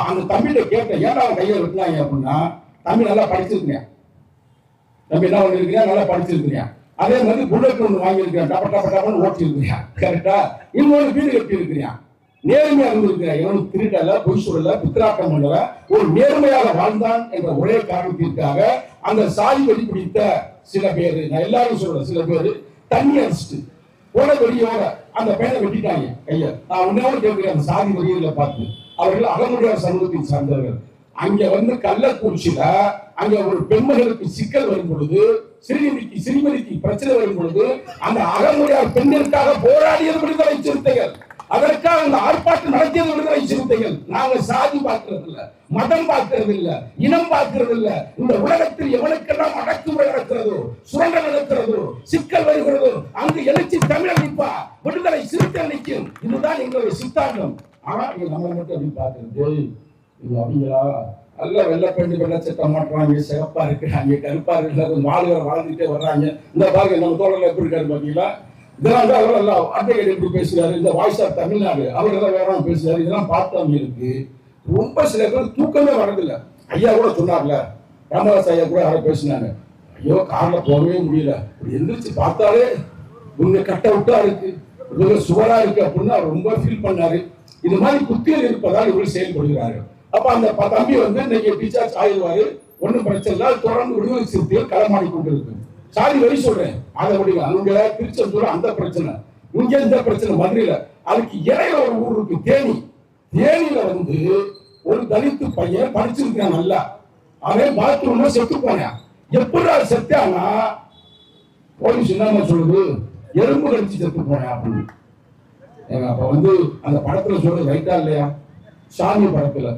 அந்த தம்பிகிட்ட கேட்டேன், ஏன்டா அவன் கையை வெட்டினாங்க அப்படின்னா, தம்பி நல்லா படிச்சிருக்கிறேன், தம்பி என்ன பண்ணிருக்கிறேன், நல்லா படிச்சிருக்கிறேன், அதே மாதிரி புல்லட் ஒன்று வாங்கியிருக்கிறேன், டப்ப டப்ப டப்பன்னு ஓட்டி இருக்கிறேன், கரெக்டா, இன்னொரு வீடு கட்டி இருக்கிறேன், நேர்மையாக இருந்திருக்கிறேன், இவனுக்கு திருடல, பொய் சொல்லல, பித்திராட்டம் பண்ணல, ஒரு நேர்மையாக வாழ்ந்தான் என்ற ஒரே காரணத்திற்காக அந்த சாதி வெடி பிடித்த சில பேர், நான் எல்லாரும் சொல்றேன், சில பேர் தண்ணி அடிச்சுட்டு போன வெடியோட அந்த பையனை வெட்டிட்டாங்க கைய. நான் உன்னோட கேட்கிறேன், அந்த சாதி வெடியில பார்த்து அவர்கள் அகமுடையார் சமூகத்தை சார்ந்தவர்கள். அங்க வந்து கள்ளக்குறிச்சியில அங்க ஒரு பெண்மகளுக்கு சிக்கல் வரும் பொழுது, சிறுமிக்கு பிரச்சனை வரும் பொழுது, அந்த அகமுடையார் பெண்ணிற்காக போராடியது விடுதலை சிறுத்தைகள், அதற்காக அந்த ஆர்ப்பாட்டம் நடத்தியது விடுதலை சிறுத்தைகள். நாங்க சாதி பார்க்கிறது இல்ல, மதம் பார்க்கிறது இல்ல, இனம் பார்க்கிறது இல்ல. இந்த உலகத்தில் எவனுக்கெல்லாம் அடக்குமுறை நடக்கிறதோ, சுரண்டல் நடக்கிறதோ, சிக்கல் வருகிறதோ, அங்கு எழுச்சி தமிழர் நிற்பா, விடுதலை சிறுத்தைகள் நிற்கும். இதுதான் எங்களுடைய சித்தாந்தம். ஆனா இங்க நம்ம மட்டும் அப்படி பார்க்கிறது அப்படிங்களா? நல்ல வெள்ளை பெண்ணு வெள்ளை சட்டம் மாட்டுறாங்க, சிகப்பா இருக்கிறாங்க, கருப்பா இருக்கிறாங்க, மாடுகளை வாழ்ந்துட்டே வர்றாங்க. இந்த பாருங்க நம்ம தோழர்கள் எப்படி இருக்காரு பாத்தீங்களா? இதெல்லாம் அவரெல்லாம் அட்வொகேட் எப்படி பேசுறாரு, இந்த வாய்ஸ் ஆஃப் தமிழ்நாடு அவரெல்லாம் வேற பேசுறாரு. இதெல்லாம் பார்த்தவங்க இருக்கு. ரொம்ப சில பேர் தூக்கமே வரதில்லை. ஐயா கூட சொன்னார்ல, ராமதாஸ் ஐயா கூட யாரும் பேசினாங்க, ஐயோ கார்ல போகவே முடியல, எந்திரிச்சு பார்த்தாலே இவங்க கட்ட விட்டா இருக்கு, இவங்க சுவரா இருக்கு அப்படின்னு அவர் ரொம்ப ஃபீல் பண்ணாரு. இது மாதிரி குத்தியல் இருப்பதால் இவர்கள் செயல்படுகிறார்கள். அப்ப அந்த தம்பி வந்து இன்னைக்கு டீச்சர்ஸ் ஆயிடுவாரு, ஒன்றும் பிரச்சனை இல்லை. தொடர்ந்து விடுதலை சிறுத்தைகள் களமாடி கொண்டு இருக்கு. சாதி வரி சொல்றேன், அதை விடுங்க. அங்க திருச்செந்தூர் அந்த பிரச்சனை, இங்க இந்த பிரச்சனை மதுரையில. அதுக்கு இடையில ஒரு ஊர் இருக்கு தேனி. தேனியில வந்து ஒரு தலித்து பையன் படிச்சிருக்கான் நல்லா, அவன் பாத்ரூம்ல செத்து போனான். எப்படி செத்தானா, போலீஸ் என்ன சொல்லுது, எறும்பு கடிச்சு செத்து போனேன் அப்படின்னு. அப்ப வந்து அந்த படத்துல சொல்றது ரைட்டா இல்லையா? சாமி படத்துல